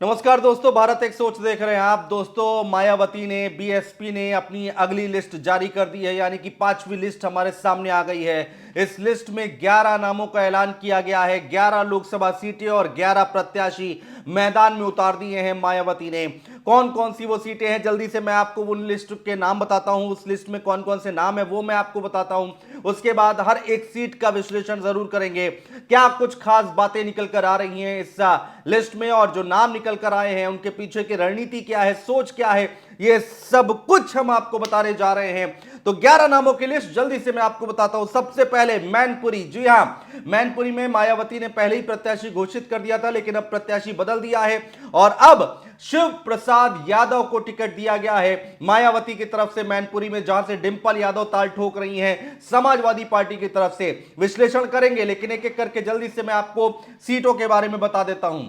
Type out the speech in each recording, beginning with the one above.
नमस्कार दोस्तों, भारत एक सोच देख रहे हैं आप। दोस्तों, मायावती ने, बीएसपी ने अपनी अगली लिस्ट जारी कर दी है, यानी कि पांचवी लिस्ट हमारे सामने आ गई है। इस लिस्ट में 11 नामों का ऐलान किया गया है। 11 लोकसभा सीटें और 11 प्रत्याशी मैदान में उतार दिए हैं मायावती ने। कौन कौन सी वो सीटें हैं, जल्दी से मैं आपको उन लिस्ट के नाम बताता हूं। उस लिस्ट में कौन कौन से नाम है वो मैं आपको बताता हूं। उसके बाद हर एक सीट का विश्लेषण जरूर करेंगे। क्या कुछ खास बातें निकल कर आ रही हैं इस लिस्ट में, और जो नाम निकल कर आए हैं उनके पीछे की रणनीति क्या है, सोच क्या है, ये सब कुछ हम आपको बताने जा रहे हैं। तो 11 नामों की लिस्ट जल्दी से मैं आपको बताता हूं। सबसे पहले मैनपुरी। जी हां, मैनपुरी में मायावती ने पहले ही प्रत्याशी घोषित कर दिया था, लेकिन अब प्रत्याशी बदल दिया है और अब शिव प्रसाद यादव को टिकट दिया गया है मायावती की तरफ से मैनपुरी में, जहां से डिंपल यादव ताल ठोक रही हैं समाजवादी पार्टी की तरफ से। विश्लेषण करेंगे, लेकिन एक एक करके जल्दी से मैं आपको सीटों के बारे में बता देता हूं।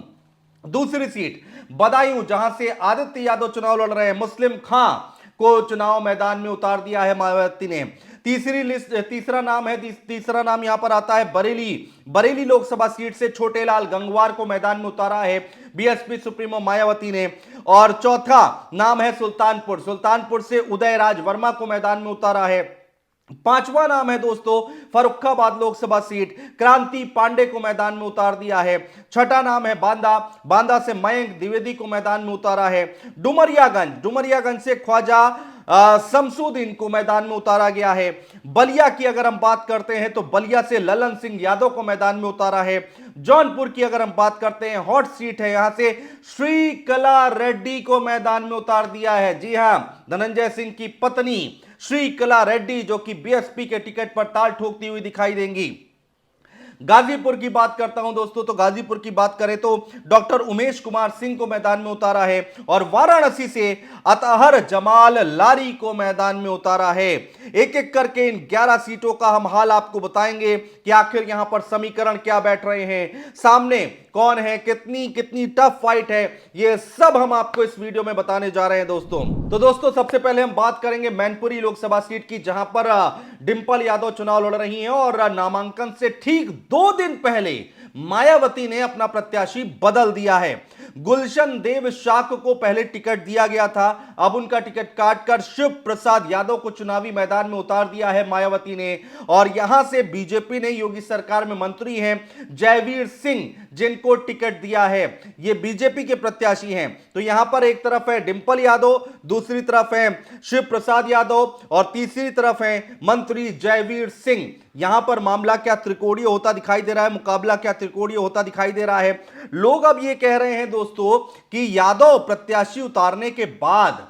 दूसरी सीट बदायूं, जहां से आदित्य यादव चुनाव लड़ रहे हैं। मुस्लिम खां को चुनाव मैदान में उतार दिया है मायावती ने। तीसरा नाम यहां पर आता है बरेली लोकसभा सीट से छोटेलाल गंगवार को मैदान में उतारा है बीएसपी सुप्रीमो मायावती ने। और चौथा नाम है सुल्तानपुर से उदयराज वर्मा को मैदान में उतारा है। पांचवा नाम है दोस्तों फर्रुखाबाद लोकसभा सीट, क्रांति पांडे को मैदान में उतार दिया है। छठा नाम है बांदा से मयंक द्विवेदी को मैदान में उतारा है। डुमरियागंज से ख्वाजा शमसुद्दीन को मैदान में उतारा गया है। बलिया की अगर हम बात करते हैं तो बलिया से ललन सिंह यादव को मैदान में उतारा है। जौनपुर की अगर हम बात करते हैं, हॉट सीट है, यहां से श्री कला रेड्डी को मैदान में उतार दिया है। जी हां, धनंजय सिंह की पत्नी श्री कला रेड्डी, जो कि बीएसपी के टिकट पर ताल ठोकती हुई दिखाई देंगी। गाजीपुर की बात करता हूं दोस्तों, तो गाजीपुर की बात करें तो डॉक्टर उमेश कुमार सिंह को मैदान में उतारा है। और वाराणसी से अतहर जमाल लारी को मैदान में उतारा है। एक एक करके इन 11 सीटों का हम हाल आपको बताएंगे कि आखिर यहां पर समीकरण क्या बैठ रहे हैं, सामने कौन है, कितनी टफ फाइट है, ये सब हम आपको इस वीडियो में बताने जा रहे हैं दोस्तों। तो दोस्तों, सबसे पहले हम बात करेंगे मैनपुरी लोकसभा सीट की, जहां पर डिंपल यादव चुनाव लड़ रही हैं और नामांकन से ठीक 2 दिन पहले मायावती ने अपना प्रत्याशी बदल दिया है। गुलशन देव शाक को पहले टिकट दिया गया था, अब उनका टिकट काटकर शिव प्रसाद यादव को चुनावी मैदान में उतार दिया है मायावती ने। और यहां से बीजेपी ने योगी सरकार में मंत्री हैं जयवीर सिंह, जिनको टिकट दिया है, ये बीजेपी के प्रत्याशी हैं। तो यहां पर एक तरफ है डिंपल यादव, दूसरी तरफ है शिव प्रसाद यादव और तीसरी तरफ है मंत्री जयवीर सिंह। यहां पर मामला क्या त्रिकोणीय होता दिखाई दे रहा है, मुकाबला क्या त्रिकोणीय होता दिखाई दे रहा है। लोग अब यह कह रहे हैं दोस्तों कि यादव प्रत्याशी उतारने के बाद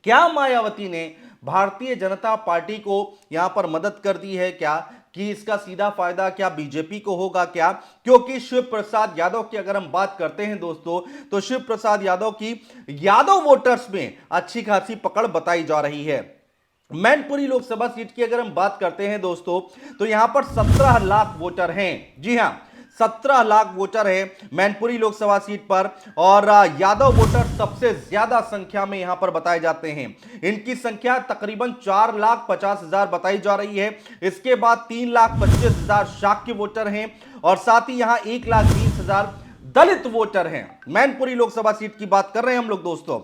क्या मायावती ने भारतीय जनता पार्टी को यहां पर मदद कर दी है क्या, कि इसका सीधा फायदा क्या बीजेपी को होगा क्या? क्योंकि शिव प्रसाद यादव की अगर हम बात करते हैं दोस्तों, तो शिव प्रसाद यादव की यादव वोटर्स में अच्छी खासी पकड़ बताई जा रही है। मैनपुरी लोकसभा सीट की अगर हम बात करते हैं दोस्तों, तो यहां पर 17 लाख वोटर हैं। जी हां, 17 लाख वोटर हैं मैनपुरी लोकसभा सीट पर, और यादव वोटर सबसे ज्यादा संख्या में यहां पर बताए जाते हैं। इनकी संख्या तकरीबन 4,50,000 बताई जा रही है। इसके बाद 3,25,000 शाक्य वोटर हैं और साथ ही यहां 1,20,000 दलित वोटर हैं। मैनपुरी लोकसभा सीट की बात कर रहे हैं हम लोग दोस्तों।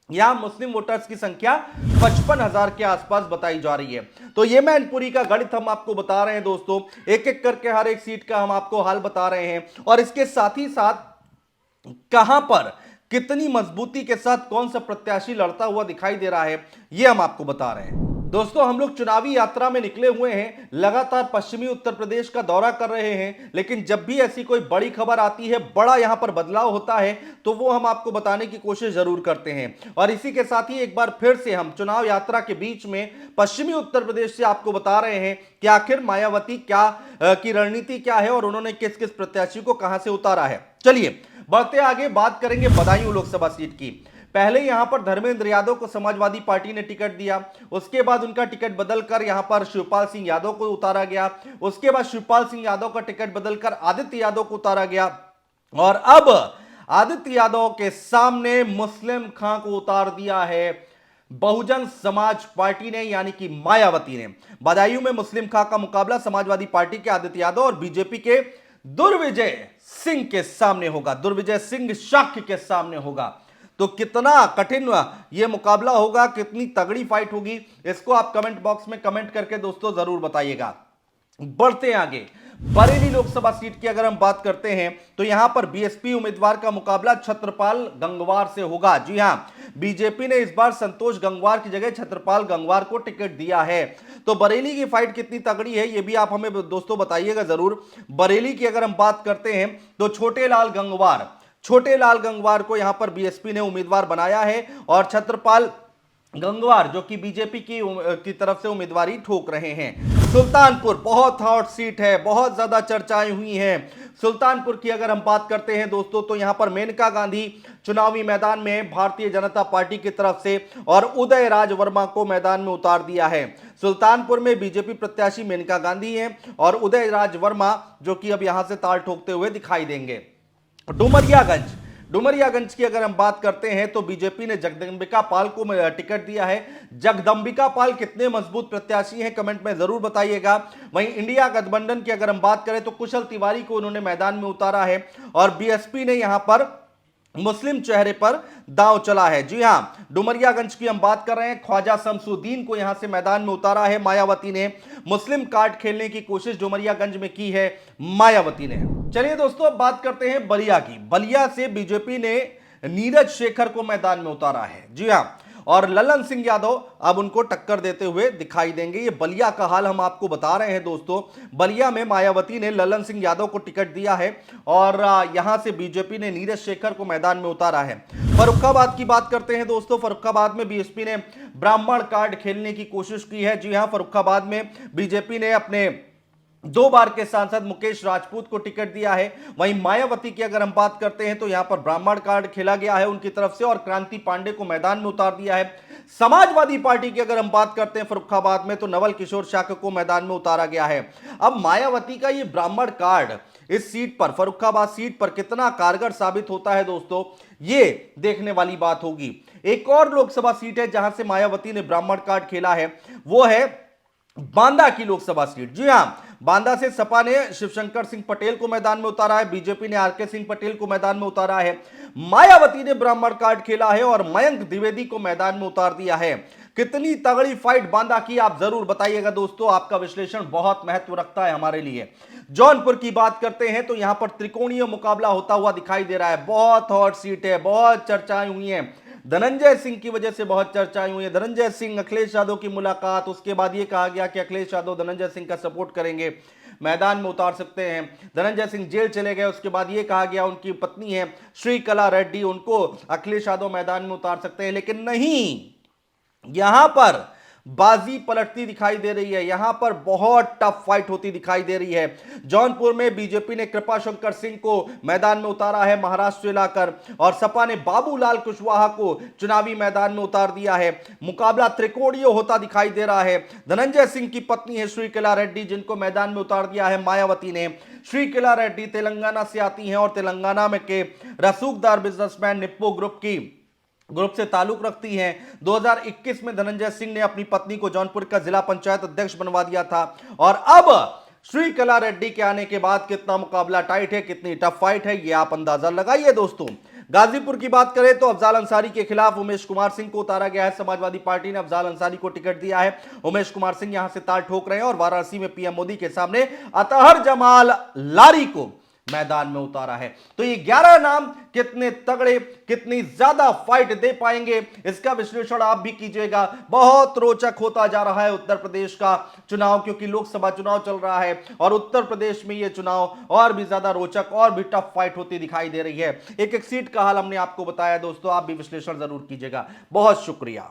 यहां मुस्लिम वोटर्स की संख्या 55,000 के आसपास बताई जा रही है। तो ये मैनपुरी का गणित हम आपको बता रहे हैं दोस्तों, एक एक करके हर एक सीट का हम आपको हाल बता रहे हैं, और इसके साथ ही साथ कहां पर कितनी मजबूती के साथ कौन सा प्रत्याशी लड़ता हुआ दिखाई दे रहा है, यह हम आपको बता रहे हैं दोस्तों। हम लोग चुनावी यात्रा में निकले हुए हैं, लगातार पश्चिमी उत्तर प्रदेश का दौरा कर रहे हैं, लेकिन जब भी ऐसी कोई बड़ी खबर आती है, बड़ा यहां पर बदलाव होता है, तो वो हम आपको बताने की कोशिश जरूर करते हैं। और इसी के साथ ही एक बार फिर से हम चुनाव यात्रा के बीच में पश्चिमी उत्तर प्रदेश से आपको बता रहे हैं कि आखिर मायावती की रणनीति क्या है और उन्होंने किस किस प्रत्याशी को कहां से उतारा है। चलिए बढ़ते आगे, बात करेंगे बदायूं लोकसभा सीट की। पहले यहां पर धर्मेंद्र यादव को समाजवादी पार्टी ने टिकट दिया, उसके बाद उनका टिकट बदलकर यहां पर शिवपाल सिंह यादव को उतारा गया। उसके बाद शिवपाल सिंह यादव का टिकट बदलकर आदित्य यादव को उतारा गया, और अब आदित्य यादव के सामने मुस्लिम खां को उतार दिया है बहुजन समाज पार्टी ने, यानी कि मायावती ने। बदायूं में मुस्लिम खां का मुकाबला समाजवादी पार्टी के आदित्य यादव और बीजेपी के दुर्विजय सिंह के सामने होगा, दुर्विजय सिंह शाक्य के सामने होगा। तो कितना कठिन यह मुकाबला होगा, कितनी तगड़ी फाइट होगी, इसको आप कमेंट बॉक्स में कमेंट करके दोस्तों जरूर बताइएगा। बढ़ते हैं आगे। बरेली लोकसभा सीट की अगर हम बात करते हैं तो यहां पर बीएसपी उम्मीदवार का मुकाबला छत्रपाल गंगवार से होगा। जी हां, बीजेपी ने इस बार संतोष गंगवार की जगह छत्रपाल गंगवार को टिकट दिया है। तो बरेली की फाइट कितनी तगड़ी है यह भी आप हमें दोस्तों बताइएगा जरूर। बरेली की अगर हम बात करते हैं तो छोटे लाल गंगवार को यहां पर बीएसपी ने उम्मीदवार बनाया है और छत्रपाल गंगवार जो कि बीजेपी की तरफ से उम्मीदवारी ठोक रहे हैं। सुल्तानपुर बहुत हॉट सीट है, बहुत ज्यादा चर्चाएं हुई हैं। सुल्तानपुर की अगर हम बात करते हैं दोस्तों तो यहां पर मेनका गांधी चुनावी मैदान में भारतीय जनता पार्टी की तरफ से और उदय राज वर्मा को मैदान में उतार दिया है। सुल्तानपुर में बीजेपी प्रत्याशी मेनका गांधी हैं और उदय राज वर्मा जो कि अब यहां से ताल ठोकते हुए दिखाई देंगे। डुमरियागंज की अगर हम बात करते हैं तो बीजेपी ने जगदंबिका पाल को टिकट दिया है। जगदंबिका पाल कितने मजबूत प्रत्याशी हैं कमेंट में जरूर बताइएगा। वहीं इंडिया गठबंधन की अगर हम बात करें तो कुशल तिवारी को उन्होंने मैदान में उतारा है और बीएसपी ने यहां पर मुस्लिम चेहरे पर दांव चला है। जी हां, डुमरियागंज की हम बात कर रहे हैं, ख्वाजा शमसुद्दीन को यहां से मैदान में उतारा है मायावती ने। मुस्लिम कार्ड खेलने की कोशिश डुमरियागंज में की है मायावती ने। चलिए दोस्तों अब बात करते हैं बलिया की। बलिया से बीजेपी ने नीरज शेखर को मैदान में उतारा है। जी हां, और ललन सिंह यादव अब उनको टक्कर देते हुए दिखाई देंगे। ये बलिया का हाल हम आपको बता रहे हैं दोस्तों। बलिया में मायावती ने ललन सिंह यादव को टिकट दिया है और यहां से बीजेपी ने नीरज शेखर को मैदान में उतारा है। फर्रुखाबाद की बात करते हैं दोस्तों। फर्रुखाबाद में बीएसपी ने ब्राह्मण कार्ड खेलने की कोशिश की है। जी हां, फर्रुखाबाद में बीजेपी ने अपने 2 बार के सांसद मुकेश राजपूत को टिकट दिया है। वहीं मायावती की अगर हम बात करते हैं तो यहां पर ब्राह्मण कार्ड खेला गया है उनकी तरफ से और क्रांति पांडे को मैदान में उतार दिया है। समाजवादी पार्टी की अगर हम बात करते हैं फर्रुखाबाद में तो नवल किशोर शाक्य को मैदान में उतारा गया है। अब मायावती का ये ब्राह्मण कार्ड इस सीट पर, फर्रुखाबाद सीट पर कितना कारगर साबित होता है दोस्तों, ये देखने वाली बात होगी। एक और लोकसभा सीट है जहां से मायावती ने ब्राह्मण कार्ड खेला है, वो है बांदा की लोकसभा सीट। जी हां, बांदा से सपा ने शिवशंकर सिंह पटेल को मैदान में उतारा है, बीजेपी ने आरके सिंह पटेल को मैदान में उतारा है। मायावती ने ब्राह्मण कार्ड खेला है और मयंक द्विवेदी को मैदान में उतार दिया है। कितनी तगड़ी फाइट बांदा की आप जरूर बताइएगा दोस्तों, आपका विश्लेषण बहुत महत्व रखता है हमारे लिए। जौनपुर की बात करते हैं तो यहां पर त्रिकोणीय मुकाबला होता हुआ दिखाई दे रहा है। बहुत हॉट सीट है, बहुत चर्चाएं हुई हैं। धनंजय सिंह की वजह से बहुत चर्चाएं हुई है। धनंजय सिंह अखिलेश यादव की मुलाकात, उसके बाद यह कहा गया कि अखिलेश यादव धनंजय सिंह का सपोर्ट करेंगे, मैदान में उतार सकते हैं। धनंजय सिंह जेल चले गए, उसके बाद यह कहा गया उनकी पत्नी है श्रीकला रेड्डी, उनको अखिलेश यादव मैदान में उतार सकते हैं, लेकिन नहीं, यहां पर बाजी पलटती दिखाई दे रही है। यहां पर बहुत टफ फाइट होती दिखाई दे रही है। जौनपुर में बीजेपी ने कृपाशंकर सिंह को मैदान में उतारा है महाराष्ट्र लाकर और सपा ने बाबूलाल कुशवाहा को चुनावी मैदान में उतार दिया है। मुकाबला त्रिकोणीय होता दिखाई दे रहा है। धनंजय सिंह की पत्नी है श्रीकला रेड्डी, जिनको मैदान में उतार दिया है मायावती ने। श्रीकला रेड्डी तेलंगाना से आती हैं और तेलंगाना में के रसूखदार बिजनेसमैन निप्पो ग्रुप से ताल्लुक रखती हैं। 2021 में धनंजय सिंह ने अपनी पत्नी को जौनपुर का जिला पंचायत अध्यक्ष बनवा दिया था और अब श्रीकला रेड्डी के आने के बाद कितना मुकाबला टाइट है, कितनी टफ फाइट है, ये आप अंदाजा लगाइए दोस्तों। गाजीपुर की बात करें तो अफजाल अंसारी के खिलाफ उमेश कुमार सिंह को उतारा गया है। समाजवादी पार्टी ने अफजाल अंसारी को टिकट दिया है। उमेश कुमार सिंह यहां से ताल ठोक रहे हैं और वाराणसी में पीएम मोदी के सामने अतहर जमाल लारी को मैदान में उतारा है। तो ये 11 नाम कितने तगड़े, कितनी ज्यादा फाइट दे पाएंगे, इसका विश्लेषण आप भी कीजिएगा। बहुत रोचक होता जा रहा है उत्तर प्रदेश का चुनाव, क्योंकि लोकसभा चुनाव चल रहा है और उत्तर प्रदेश में ये चुनाव और भी ज्यादा रोचक और भी टफ फाइट होती दिखाई दे रही है। एक एक सीट का हाल हमने आपको बताया दोस्तों, आप भी विश्लेषण जरूर कीजिएगा। बहुत शुक्रिया।